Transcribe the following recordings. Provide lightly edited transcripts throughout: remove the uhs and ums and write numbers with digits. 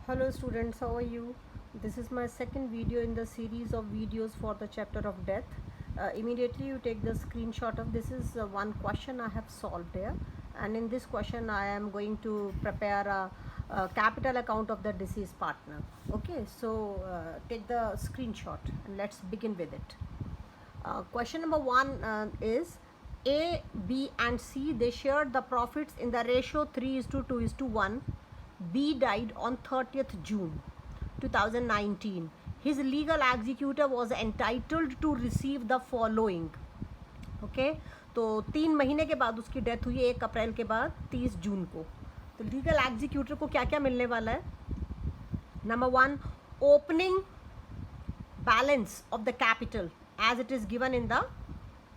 Hello students, how are you? This is my second video in the series of videos for the chapter of death. Immediately you take the screenshot of this is one question I have solved here, and in this question I am going to prepare a capital account of the deceased partner. Okay, so take the screenshot and let's begin with it. Question number one is A, B and C, they shared the profits in the ratio 3:2:1. B died on 30th June 2019. His legal executor was entitled to receive the following. Okay, तो 3 महीने के बाद उसकी death हुई 1 अप्रैल के बाद 30 जून को. तो लीगल एग्जीक्यूटर को क्या क्या मिलने वाला है? Number 1, opening balance of the capital as it is given in the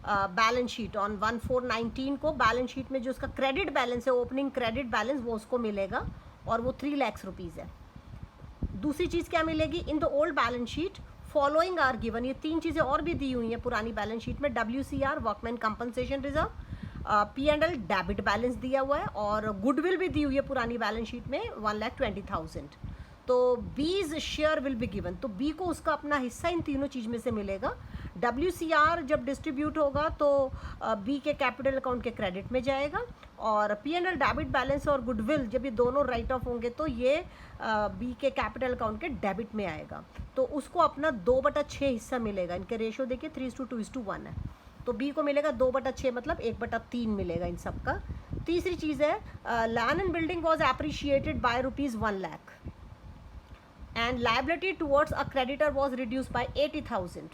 balance sheet on 1/4/19 को. बैलेंस शीट में जो उसका क्रेडिट बैलेंस है, ओपनिंग क्रेडिट बैलेंस, वो उसको मिलेगा और वो 3 लाख रुपीज़ है. दूसरी चीज़ क्या मिलेगी? In the old balance sheet following are given. ये 3 चीज़ें और भी दी हुई हैं पुरानी बैलेंस शीट में. WCR workman compensation reserve, P&L debit balance दिया हुआ है और गुडविल भी दी हुई है पुरानी बैलेंस शीट में 1,20,000. तो बीज शेयर विल बी गिवन. तो बी को उसका अपना हिस्सा इन तीनों चीज़ में से मिलेगा. WCR जब डिस्ट्रीब्यूट होगा तो बी के कैपिटल अकाउंट के क्रेडिट में जाएगा और P&L डेबिट बैलेंस और गुडविल जब ये दोनों राइट ऑफ होंगे तो ये बी के कैपिटल अकाउंट के डेबिट में आएगा. तो उसको अपना 2/6 हिस्सा मिलेगा. इनके रेशियो देखिए 3:2:1 है. तो बी को मिलेगा 2/6, मतलब 1/3 मिलेगा इन सब का. तीसरी चीज़ है land and building was appreciated by ₹1 lakh and liability towards a creditor was reduce by 80,000.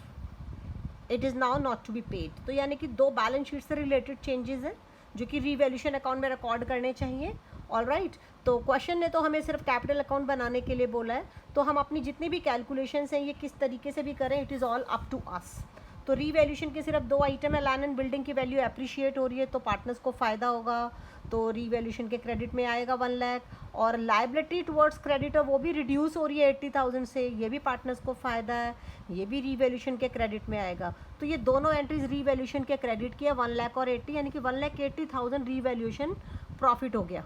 It is now not to be paid. तो यानी कि 2 बैलेंस शीट से रिलेटेड चेंजेस हैं जो कि रीवैल्यूएशन अकाउंट में रिकॉर्ड करने चाहिए. All right. तो क्वेश्चन ने तो हमें सिर्फ कैपिटल अकाउंट बनाने के लिए बोला है, तो हम अपनी जितनी भी कैलकुलेशंस हैं ये किस तरीके से भी करें, it is all up to us. तो रीवैल्यूएशन के सिर्फ 2 आइटम है. लैंड एंड बिल्डिंग की वैल्यू अप्रिशिएट हो रही है तो पार्टनर्स को फ़ायदा होगा, तो रीवैल्यूएशन के क्रेडिट में आएगा 1 लाख. और लायबिलिटी टुवर्ड्स क्रेडिटर वो भी रिड्यूस हो रही है 80,000 से, ये भी पार्टनर्स को फ़ायदा है, ये भी रीवैल्यूएशन के क्रेडिट में आएगा. तो ये दोनों एंट्रीज रीवैल्यूएशन के क्रेडिट किया 1 लाख और 80, यानी कि 1,80,000 रीवैल्यूएशन प्रॉफिट हो गया.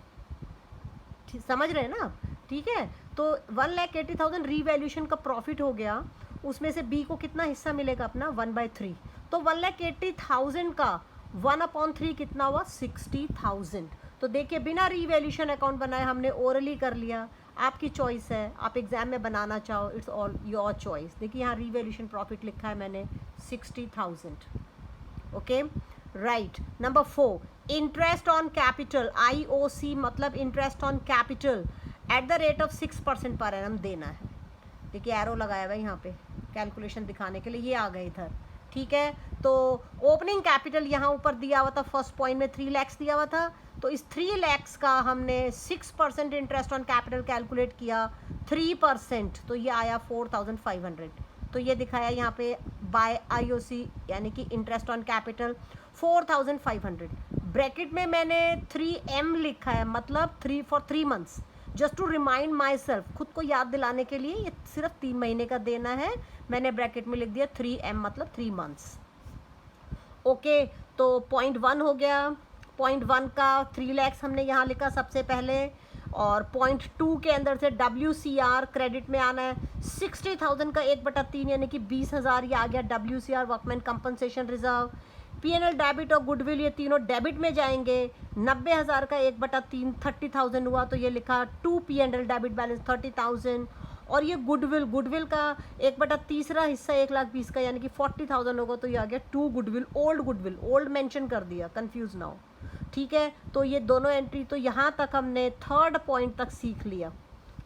समझ रहे हैं ना आप? ठीक है. तो 1,80,000 रीवैल्यूएशन का प्रॉफिट हो गया. उसमें से बी को कितना हिस्सा मिलेगा? अपना 1/3. तो 1,80,000 का 1/3 कितना हुआ? 60,000. तो देखिए बिना रीवैल्यूएशन अकाउंट बनाए हमने ओरली कर लिया. आपकी चॉइस है, आप एग्जाम में बनाना चाहो, इट्स ऑल योर चॉइस. देखिए यहाँ रीवैल्यूएशन प्रॉफिट लिखा है मैंने 60,000. Okay right. Number 4, interest on capital IOC मतलब interest on capital at the rate of 6% per annum देना है. देखिए एरो लगाया हुआ है यहाँ पे कैलकुलेशन दिखाने के लिए, ये आ गए इधर. ठीक है. तो ओपनिंग कैपिटल यहाँ ऊपर दिया हुआ था, फर्स्ट पॉइंट में 3 लाख दिया हुआ था. तो इस 3 लाख का हमने 6% इंटरेस्ट ऑन कैपिटल कैलकुलेट किया. 3% तो ये आया 4,500. तो ये दिखाया यहाँ पे बाय IOC यानी कि इंटरेस्ट ऑन कैपिटल 4,500. ब्रैकेट में मैंने 3M लिखा है, मतलब 3 months. Just to remind myself, खुद को याद दिलाने के लिए, ये सिर्फ 3 महीने का देना है. मैंने ब्रैकेट में लिख दिया 3M मतलब 3 मंथ्स. ओके. तो पॉइंट 1 हो गया. पॉइंट 1 का 3 लाख हमने यहाँ लिखा सबसे पहले, और पॉइंट 2 के अंदर से WCR क्रेडिट में आना है. 60,000 का 1/3 यानी कि 20,000 ये आ गया WCR workman compensation reserve. P&L debit और गुडविल ये तीनों डेबिट में जाएंगे. 90,000 का 1/3 30,000 हुआ, तो ये लिखा 2 P&L डेबिट बैलेंस 30,000. और ये गुडविल का 1/3 हिस्सा 1,20,000 का यानी कि 40,000 होगा, तो ये आ गया 2 गुडविल. ओल्ड मेंशन कर दिया, कंफ्यूज ना हो. ठीक है. तो ये दोनों एंट्री, तो यहाँ तक हमने 3rd पॉइंट तक सीख लिया.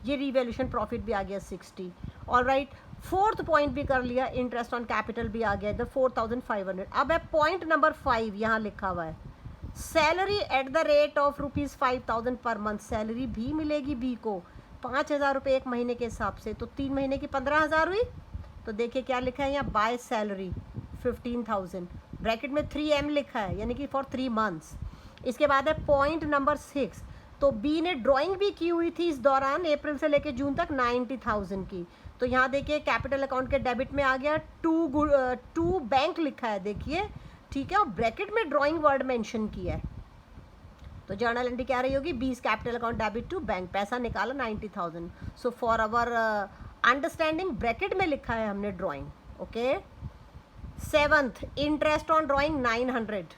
ये रीवैल्यूएशन प्रॉफिट भी आ गया 60. All right. 4th पॉइंट भी कर लिया, इंटरेस्ट ऑन कैपिटल भी आ गया इधर 4,500. अब है पॉइंट नंबर 5, यहाँ लिखा हुआ है salary at the rate of ₹5,000 per month. Salary भी मिलेगी बी को 5,000 रुपये 1 महीने के हिसाब से, तो 3 महीने की 15,000 हुई. तो देखिए क्या लिखा है यहाँ, बाय सैलरी 15,000. ब्रैकेट में 3M लिखा है यानी कि फॉर 3 मंथ्स. इसके बाद है पॉइंट नंबर 6. तो बी ने ड्राइंग भी की हुई थी इस दौरान, अप्रैल से लेकर जून तक 90,000 की. तो यहाँ देखिए कैपिटल अकाउंट के डेबिट में आ गया. 2 बैंक लिखा है देखिए. ठीक है. और ब्रैकेट में ड्राइंग वर्ड मेंशन किया है. तो जर्नल एंट्री क्या रही होगी, B's capital account debit to bank, पैसा निकाला 90,000. So for our understanding bracket में लिखा है हमने drawing. Okay. 7th interest on drawing 900.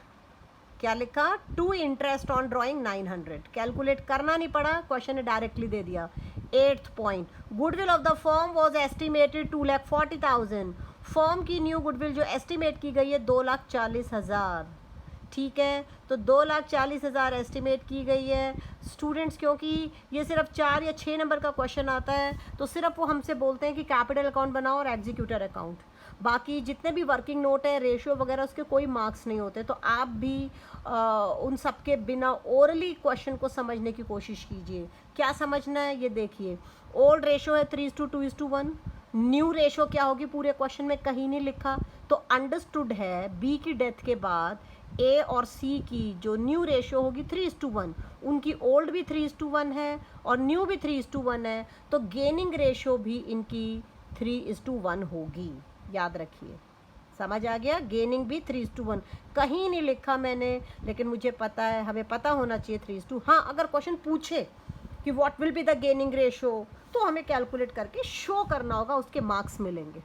क्या लिखा, to interest on drawing 900. Calculate करना नहीं पड़ा, क्वेश्चन ने डायरेक्टली दे दिया. 8th point, goodwill of the firm was estimated 2,40,000. Firm की न्यू गुडविल जो एस्टिमेट की गई है 2,40,000. ठीक है, तो 2,40,000 एस्टिमेट की गई है. स्टूडेंट्स क्योंकि ये सिर्फ 4 या 6 नंबर का क्वेश्चन आता है तो सिर्फ वो हमसे बोलते हैं कि कैपिटल अकाउंट बनाओ और एग्जीक्यूटर अकाउंट. बाकी जितने भी वर्किंग नोट है, रेशियो वगैरह, उसके कोई मार्क्स नहीं होते. तो आप भी उन सब के बिना ओरली क्वेश्चन को समझने की कोशिश कीजिए. क्या समझना है ये देखिए. ओल्ड रेशियो है 3:2:1. न्यू रेशियो क्या होगी पूरे क्वेश्चन में कहीं नहीं लिखा, तो अंडरस्टूड है बी की डेथ के बाद ए और सी की जो न्यू रेशियो होगी 3:1. उनकी ओल्ड भी 3:1 है और न्यू भी 3:1 है, तो गेनिंग रेशियो भी इनकी 3:1 होगी. याद रखिए, समझ आ गया. गेनिंग भी 3:1 कहीं नहीं लिखा मैंने, लेकिन मुझे पता है, हमें पता होना चाहिए 3:2. हाँ, अगर क्वेश्चन पूछे कि what will be the gaining ratio, तो हमें कैलकुलेट करके शो करना होगा, उसके मार्क्स मिलेंगे.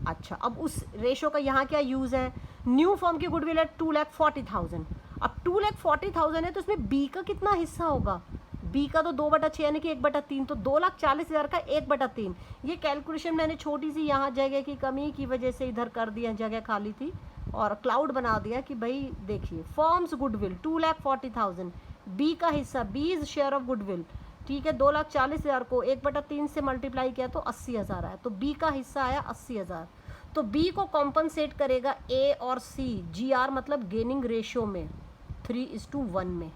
अच्छा, अब उस रेशियो का यहाँ क्या यूज़ है. न्यू फॉर्म की गुडविल है 2,40,000. अब 2,40,000 है तो इसमें बी का कितना हिस्सा होगा. बी का तो 2/6 यानी कि 1/3, तो 2,40,000 का 1/3. ये कैलकुलेशन मैंने छोटी सी यहाँ जगह की कमी की वजह से इधर कर दिया, जगह खाली थी और क्लाउड बना दिया कि भाई देखिए फॉर्म्स गुडविल 2,40,000, बी का हिस्सा, B is share of goodwill. ठीक है, 2,40,000 को 1/3 से मल्टीप्लाई किया तो 80,000 आया, तो बी का हिस्सा आया 80,000. तो बी को कॉम्पनसेट करेगा ए और सी, जी आर मतलब गेनिंग रेशियो में 3:1 में.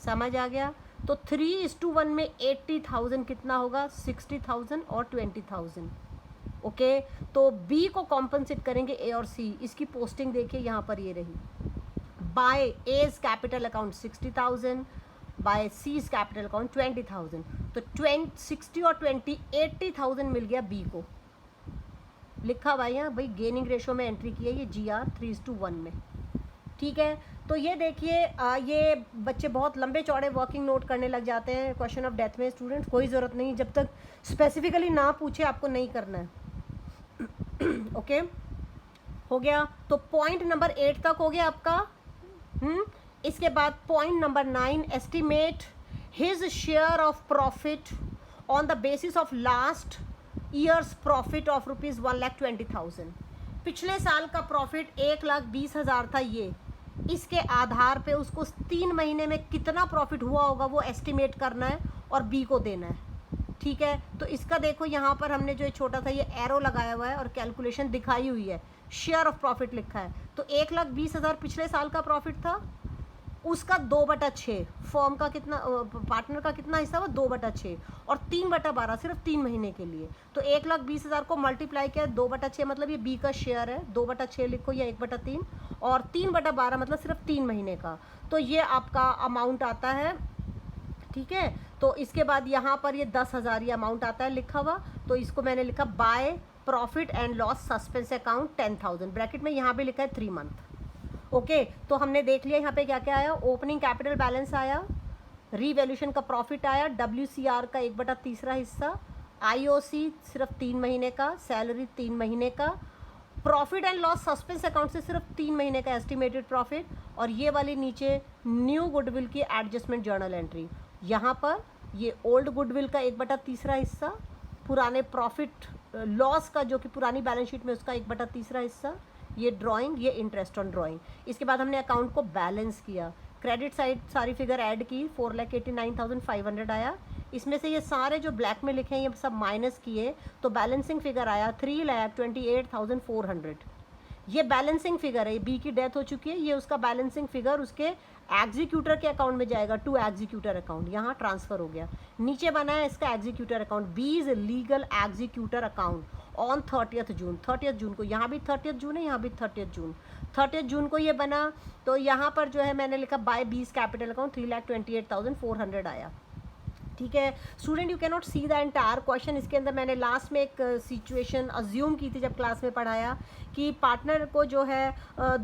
समझ आ गया. तो 3:1 में 80,000 कितना होगा, 60,000 और 20,000. ओके, तो बी को कॉम्पनसेट करेंगे ए और सी. इसकी पोस्टिंग देखिए यहाँ पर ये रही. By A's capital account 60,000, by C's capital account 20,000. तो 60 और 20 80,000 मिल गया बी को. लिखा भाई, यहाँ भाई गेनिंग रेशियो में एंट्री की है ये जी आर 3:1 में. ठीक है, तो ये देखिए ये बच्चे बहुत लंबे चौड़े वर्किंग नोट करने लग जाते हैं क्वेश्चन ऑफ डेथ में. स्टूडेंट्स कोई ज़रूरत नहीं, जब तक स्पेसिफिकली ना पूछे आपको नहीं करना है. ओके, हो गया. तो पॉइंट नंबर 8 तक हो गया आपका. इसके बाद point number 9, estimate his share of profit on the basis of last years profit of ₹1,20,000. पिछले साल का प्रॉफिट 1,20,000 था. ये इसके आधार पे उसको 3 महीने में कितना प्रॉफिट हुआ होगा वो एस्टिमेट करना है और बी को देना है. ठीक है, तो इसका देखो यहाँ पर हमने जो छोटा सा ये एरो लगाया हुआ है और कैलकुलेशन दिखाई हुई है. शेयर ऑफ प्रॉफिट लिखा है, तो 1,20,000 पिछले साल का प्रॉफिट था, उसका 2/6. फर्म का कितना, पार्टनर का कितना हिस्सा हुआ, 2/6, और 3/12 सिर्फ 3 महीने के लिए. तो 1,20,000 को मल्टीप्लाई किया 2/6 मतलब ये बी का शेयर है, 2/6 लिखो या 1/3, और 3/12 मतलब सिर्फ 3 महीने का. तो ये आपका अमाउंट आता है. ठीक है, तो इसके बाद यहाँ पर ये 10,000 ये अमाउंट आता है लिखा हुआ. तो इसको मैंने लिखा by profit and loss suspense account 10,000. Bracket में यहाँ भी लिखा है 3 मंथ. ओके, तो हमने देख लिया यहाँ पे क्या क्या आया. ओपनिंग कैपिटल बैलेंस आया, रीवैल्यूएशन का प्रॉफिट आया, WCR का 1/3 हिस्सा, IOC सिर्फ 3 महीने का, सैलरी 3 महीने का, profit and loss suspense account से सिर्फ 3 महीने का एस्टिमेटेड प्रॉफिट, और ये वाली नीचे न्यू गुडविल की एडजस्टमेंट जर्नल एंट्री. यहाँ पर ये ओल्ड गुडविल का 1/3 हिस्सा, पुराने प्रॉफिट लॉस का जो कि पुरानी बैलेंस शीट में उसका 1/3 हिस्सा, ये ड्राइंग, ये इंटरेस्ट ऑन ड्राइंग. इसके बाद हमने अकाउंट को बैलेंस किया, क्रेडिट साइड सारी फिगर ऐड की, 4,89,500 आया. इसमें से ये सारे जो ब्लैक में लिखे हैं ये सब माइनस किए तो बैलेंसिंग फिगर आया 3,28,400. ये बैलेंसिंग फिगर है, बी की डेथ हो चुकी है, ये उसका बैलेंसिंग फिगर उसके एग्जीक्यूटर के अकाउंट में जाएगा, टू एग्जीक्यूटर अकाउंट, यहाँ ट्रांसफर हो गया. नीचे बना है इसका executor account, B is legal executor account on 30th June. 30th जून को, यहाँ भी 30th जून है, यहाँ भी 30th जून. 30th जून को ये बना. तो यहाँ पर जो है मैंने लिखा बाय बीज कैपिटल अकाउंट 3,28,400 आया. ठीक है student, you can not see the entire question. इसके अंदर मैंने लास्ट में एक सिचुएशन अज्यूम की थी जब क्लास में पढ़ाया कि पार्टनर को जो है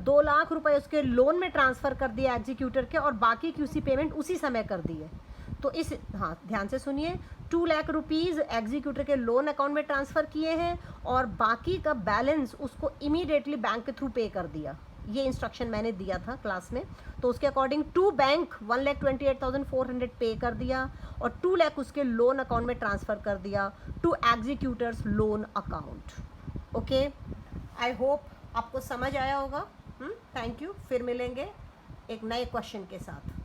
2 लाख रुपए उसके लोन में ट्रांसफ़र कर दिया एग्जीक्यूटर के, और बाकी QC पेमेंट उसी समय कर दी है। तो इस, हाँ ध्यान से सुनिए, 2 लाख रुपीज़ एग्जीक्यूटर के लोन अकाउंट में ट्रांसफ़र किए हैं और बाकी का बैलेंस उसको इमीडिएटली बैंक के थ्रू पे कर दिया। ये इंस्ट्रक्शन मैंने दिया था क्लास में। तो उसके अकॉर्डिंग टू बैंक 1,28,400 पे कर दिया और 2 लाख उसके लोन अकाउंट में ट्रांसफ़र कर दिया to executors loan account. Okay, I hope आपको समझ आया होगा। थैंक यू, फिर मिलेंगे एक नए क्वेश्चन के साथ।